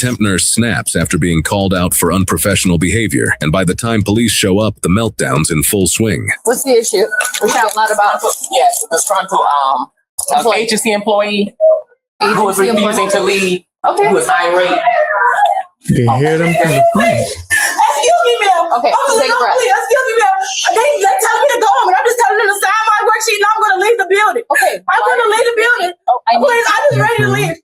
temp nurse snaps after being called out for unprofessional behavior, and by the time police show up, the meltdown's in full swing. What's the issue? We found out about disgruntled agency employee who was refusing to leave. Okay. Who was irate. You can hear them from the front. Excuse me, ma'am. Okay, take a breath. Excuse me, ma'am. They tell me to go home, and I'm just telling them to sign my worksheet, and I'm going to leave the building. Okay. I'm going to leave the building. Please, I'm just ready to leave.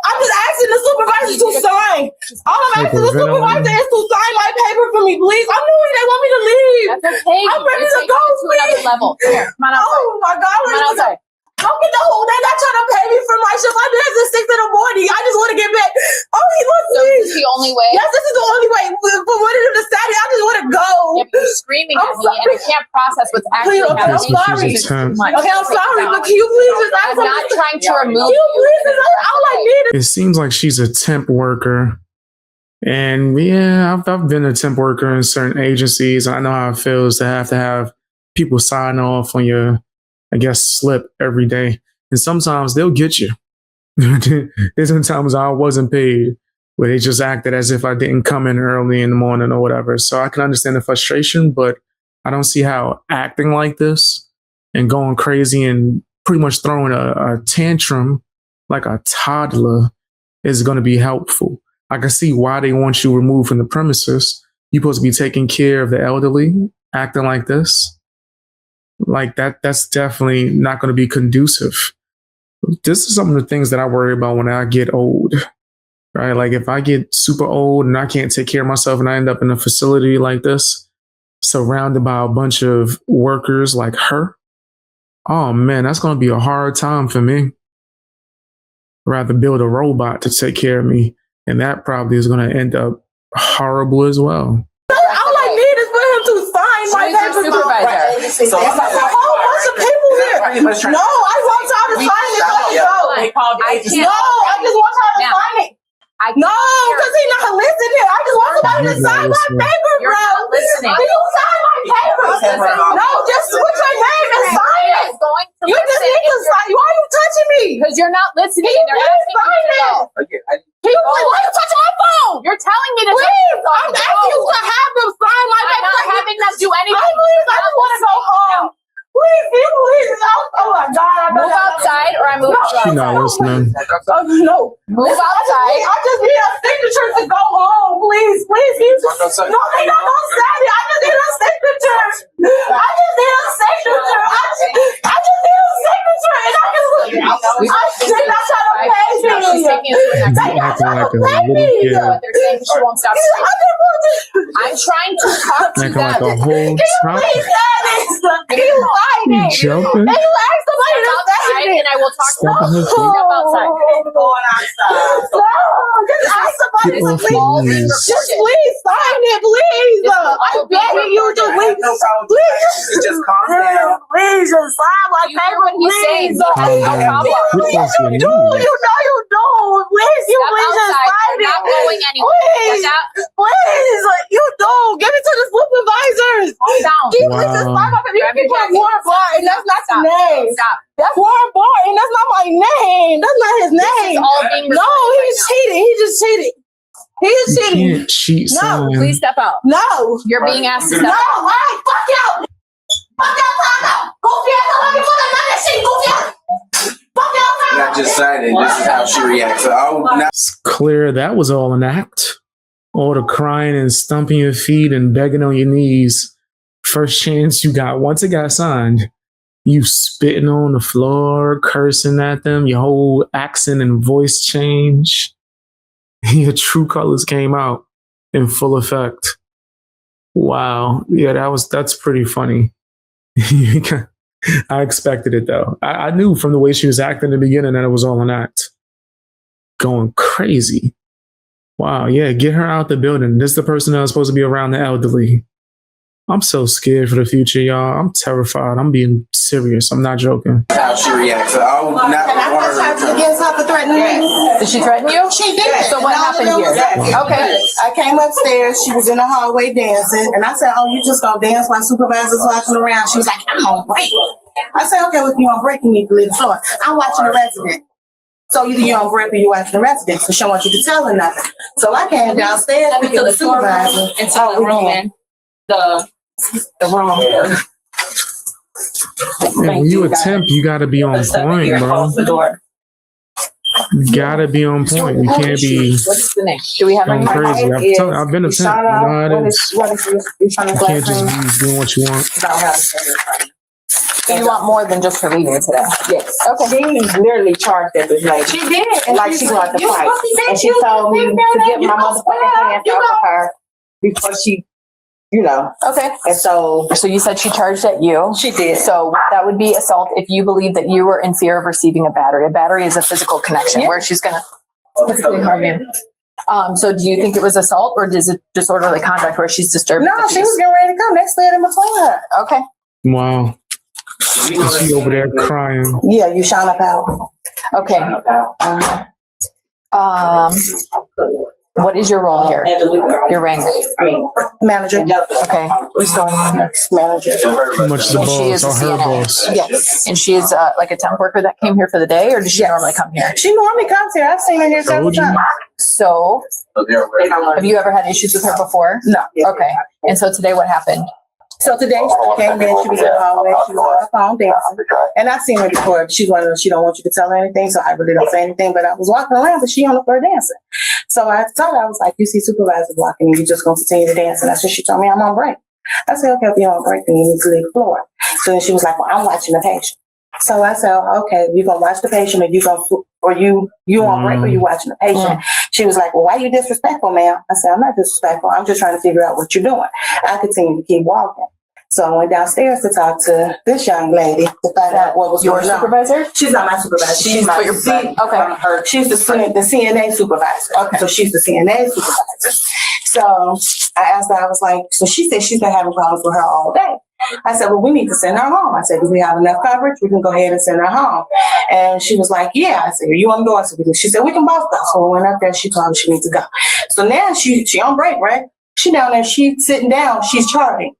I'm just asking the supervisor to sign. All I'm asking the supervisor is to sign my paper for me, please. I'm knowing they want me to leave. That's okay. I'm ready to go, to another please. level. Here, come on outside. Oh my God, Come on outside. don't get the whole. They're not trying to pay me for my shift. I've been here since 6 in the morning. I just want to get back. Oh, he wants So me. this is the only way? Yes, this is the only way. For one of them to Saturday, I just want to go. Yeah, but you're screaming at me and I can't process what's actually Okay, I'm happening. sorry. It's too much. Okay, I'm sorry, but can you please just ask I'm not trying to remove you. you. Please, all I need is It seems like she's a temp worker. And yeah, I've been a temp worker in certain agencies. I know how it feels to have people sign off on your, I guess, slip every day. And sometimes they'll get you. There's been times I wasn't paid, where they just acted as if I didn't come in early in the morning or whatever. So I can understand the frustration, but I don't see how acting like this and going crazy and pretty much throwing a tantrum like a toddler is going to be helpful. I can see why they want you removed from the premises. You're supposed to be taking care of the elderly, acting like this. Like that's definitely not going to be conducive. This is some of the things that I worry about when I get old, right? Like if I get super old and I can't take care of myself and I end up in a facility like this, surrounded by a bunch of workers like her, oh man, that's going to be a hard time for me. Rather build a robot to take care of me. And that probably is going to end up horrible as well. all I need is for him to sign my paper. So There's a whole bunch of people here. No, I want y'all to sign it. They called the agency. No, I just want y'all to sign it. No, because he's not listening. I just want somebody to sign my paper, You're bro. not listening. Can you sign my paper? No, just put your name and sign it. You just need to sign. Why are you touching me? Because you're not listening. Can you They're please asking sign you to go. it? Why are you touching my phone? You're telling me to Please, I'm asking you to have them sign my paper. I'm not having them do anything. I just want to go home. Please, please. Oh my God. Move outside or I move you She's not listening. No. Move outside. I just need a signature to go home. Please. No, they not gonna sign it. I just need a signature. I just need a signature. And they're not trying to pay me. She's taking it to the next They're not Acting trying like to a pay little me. kid. But they're saying she won't stop screaming. I'm trying to talk to Acting like a them. whole top. Please sign it. Can you sign You it? jumping? Can you ask somebody to Outside sign it? and I will talk to Step them. on her feet. Step outside. No, just ask somebody Get to off please. your knees. Just please sign it, please. I'm begging you to please. Just calm down. Please just sign my You hear paper, what he's saying? please. He has no problem. Get off your You do. knees. You know you do. Please, you Step please just outside. sign You're it. not going anywhere. Please, Get please, you do. Give it to the supervisors. Calm down. Can you please just sign my paper? You Grab your put jacket. Warren Barton. That's not Stop. the name. Stop. That's Warren Barton. That's not my name. That's not his This name. is all being No, recorded he's right cheating. He just cheated. He is You cheating. can't cheat, No, son. now. Please step out. No. You're being asked to No, step out. all right, fuck you. Fuck you, fuck you. Goofy ass, let me put another shit, goofy ass. Fuck you, Not just signing. This is how she reacts. So, now It's clear that was all an act. All the crying and stumping your feet and begging on your knees. First chance you got, once it got signed, you spitting on the floor, cursing at them, your whole accent and voice change. Your true colors came out in full effect. Wow. Yeah, that's pretty funny. I expected it though. I knew from the way she was acting in the beginning that it was all an act. Going crazy. Wow, yeah, get her out the building. This is the person that was supposed to be around the elderly. I'm so scared for the future, y'all. I'm terrified. I'm being serious. I'm not joking. how she reacts. So I would not want her to against her for threatening me. Did she threaten you? She did. So what happened here? Okay. I came upstairs. She was in the hallway dancing. And I said, oh, you just gonna dance while supervisor's watching around? She was like, I'm on break. I said, okay, well, if you're on break, you need to leave the floor. I'm watching the resident. So either you on break or you watching the residents, so she don't want you to tell her nothing. So I came downstairs to get the supervisor. Into the room and The room. And when you attempt, you got to be on point, bro. The door. You got to be on point. You can't be what's the name? Do we have going any? crazy. I've been a temp. You know how it is. You can't just be doing what you want. So you want more than just her leaving today? Yes. Okay. She literally charged at this lady. She did. Like she wanted to fight. And she told me to get my motherfucking hands off of her before she, Okay. And so So you said she charged at you. she did. So that would be assault if you believe that you were in fear of receiving a battery. A battery is a physical connection where she's gonna physically harm you. So do you think it was assault or is it disorderly conduct where she's disturbed? No, she was getting ready to come. They slid in between her. Okay. Wow. She over there crying. Yeah, you shine up out. Okay. What is your role here? Your rank? Manager. Okay. We started next manager. How much the She is boss a or her CNA. boss? Yes. And she is like a temp worker that came here for the day, or does she normally come here? She normally comes here. I've seen her here several Told you. times. So have you ever had issues with her before? No. Okay. And so today what happened? So today she came in, she was in the hallway, she was on her phone dancing. And I've seen her before. She's one of those, she don't want you to tell her anything, so I really don't say anything. But I was walking around, but she on the floor dancing. So I told her, I was like, you see supervisor blocking you, you just gonna continue to dance. And that's what she told me, I'm on break. I said, okay, if you're on break, then you need to leave the floor. So then she was like, well, I'm watching the patient. So I said, okay, you gonna watch the patient, or you gonna, or you on break, or you watching the patient? She was like, well, why you disrespectful, ma'am? I said, I'm not disrespectful. I'm just trying to figure out what you're doing. I continued to keep walking. So I went downstairs to talk to this young lady to find out what was Your going on. supervisor? She's not my supervisor. She's my Okay. She's the CNA supervisor. Okay. So she's the CNA supervisor. So I asked her, I was like, so she said she's been having problems with her all day. I said, well, we need to send her home. I said, do we have enough coverage? We can go ahead and send her home. And she was like, yeah. I said, are you on the door? I said, she said, we can both go. So we went up there. She told me she needs to go. So now she on break, right? She down there. She's sitting down. She's charting.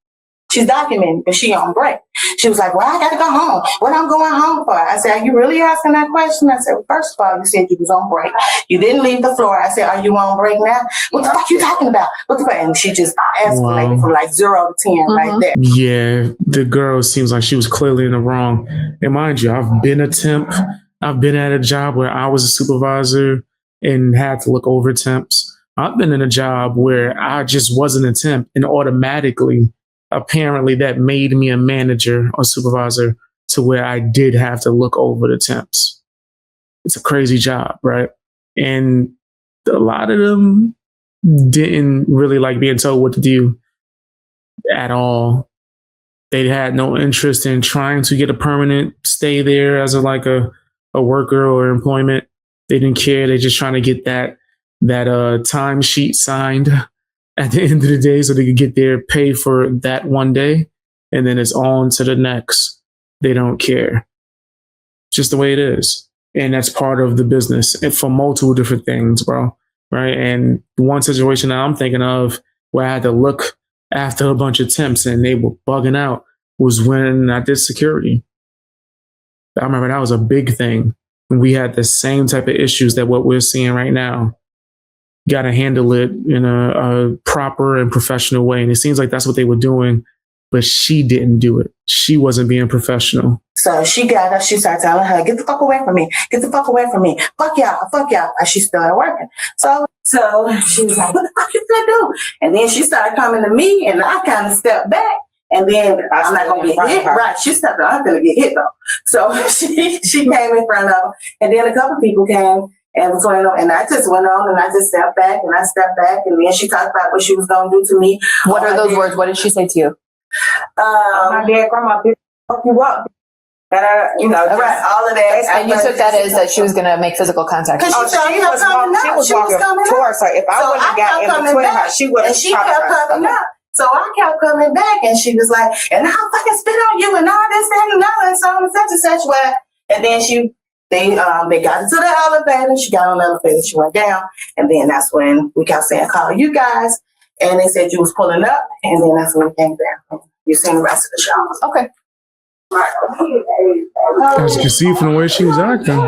She's documenting, but she on break. She was like, well, I got to go home. What I'm going home for? I said, are you really asking that question? I said, well, first of all, you said you was on break. You didn't leave the floor. I said, are you on break now? What the fuck you talking about? What the fuck? And she just escalated from like 0 to 10 right there. Yeah, the girl seems like she was clearly in the wrong. And mind you, I've been a temp. I've been at a job where I was a supervisor and had to look over temps. I've been in a job where I just wasn't a temp and automatically, apparently that made me a manager or supervisor to where I did have to look over the temps. It's a crazy job, right? And a lot of them didn't really like being told what to do at all. They had no interest in trying to get a permanent stay there as a worker or employment. They didn't care. They're just trying to get that timesheet signed at the end of the day so they could get their pay for that one day, and then it's on to the next. They don't care. Just the way it is. And that's part of the business and for multiple different things, bro. Right. And one situation that I'm thinking of where I had to look after a bunch of temps and they were bugging out was when I did security. I remember that was a big thing. And we had the same type of issues that what we're seeing right now. Got to handle it in a proper and professional way. And it seems like that's what they were doing, but she didn't do it. She wasn't being professional. So she got up, she started telling her, get the fuck away from me. Get the fuck away from me. Fuck y'all, fuck y'all. And she started working. So she was like, what the fuck you gonna do? And then she started coming to me and I kind of stepped back. And then I'm not gonna get hit. Right. She stepped up, I'm gonna get hit though. So she came in front of her. And then a couple people came. And I just went on and I just stepped back and I stepped back and then she talked about what she was going to do to me. What are those words? What did she say to you? My dead grandma, fuck you up. And right, all of that. And you took that as that she was going to make physical contact. Because she was walking towards her. If I wouldn't have got in between her, she would have. And she kept coming up. So I kept coming back and she was like, and I'll fucking spit on you and all this, that, and all, and so on and such and such way. And then They got into the elevator. She got on the elevator. She went down. And then that's when we kept saying, call you guys. And they said you was pulling up. And then that's when we came down. You seen the rest of the show. Okay. As you can see from the way she was acting.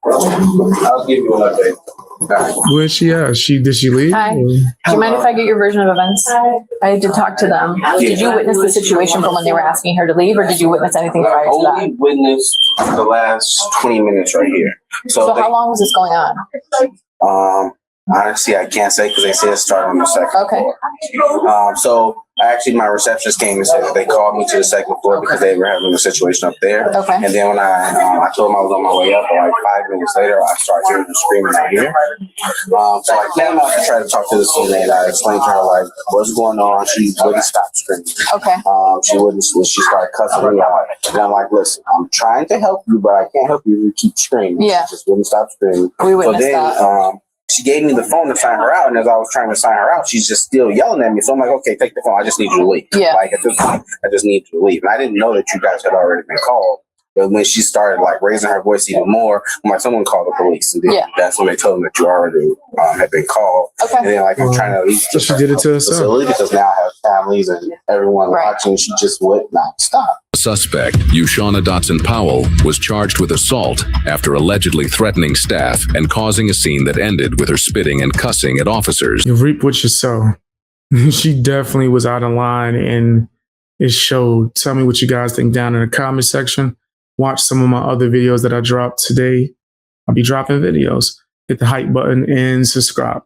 I'll give you an update. Where's she at? Did she leave? Hi. Or- Do you mind if I get your version of events? I did talk to them. Did you witness the situation from when they were asking her to leave, or did you witness anything prior to that? Only witnessed the last 20 minutes right here. So how long was this going on? Honestly, I can't say because they said it started on the second Okay. floor. So actually, my receptionist came and said that they called me to the second floor because they were having a situation up there. Okay. And then when I told them I was on my way up, and like 5 minutes later, I started hearing them screaming out here. So I came out to try to talk to the CNA, and I explained to her like what's going on. She wouldn't stop screaming. Okay. She wouldn't. She started cussing me out, and I'm like, "Listen, I'm trying to help you, but I can't help you if you keep screaming." Yeah. She just wouldn't stop screaming. We witnessed that. She gave me the phone to sign her out, and as I was trying to sign her out, she's just still yelling at me. So I'm like, "Okay, take the phone. I just need you to leave." Yeah. Like at this point, I just need you to leave. And I didn't know that you guys had already been called. But when she started like raising her voice even more, I'm like, "Someone called the police." And then Yeah. that's when they told them that you already had been called. Okay. And then like I'm trying to at least So she did it to herself. facility because now I have families and everyone Right. watching. She just would not stop. The suspect, Ushauna Dotson Powell, was charged with assault after allegedly threatening staff and causing a scene that ended with her spitting and cussing at officers. You reap what you sow. She definitely was out of line, and it showed. Tell me what you guys think down in the comment section. Watch some of my other videos that I dropped today. I'll be dropping videos. Hit the hype button and subscribe.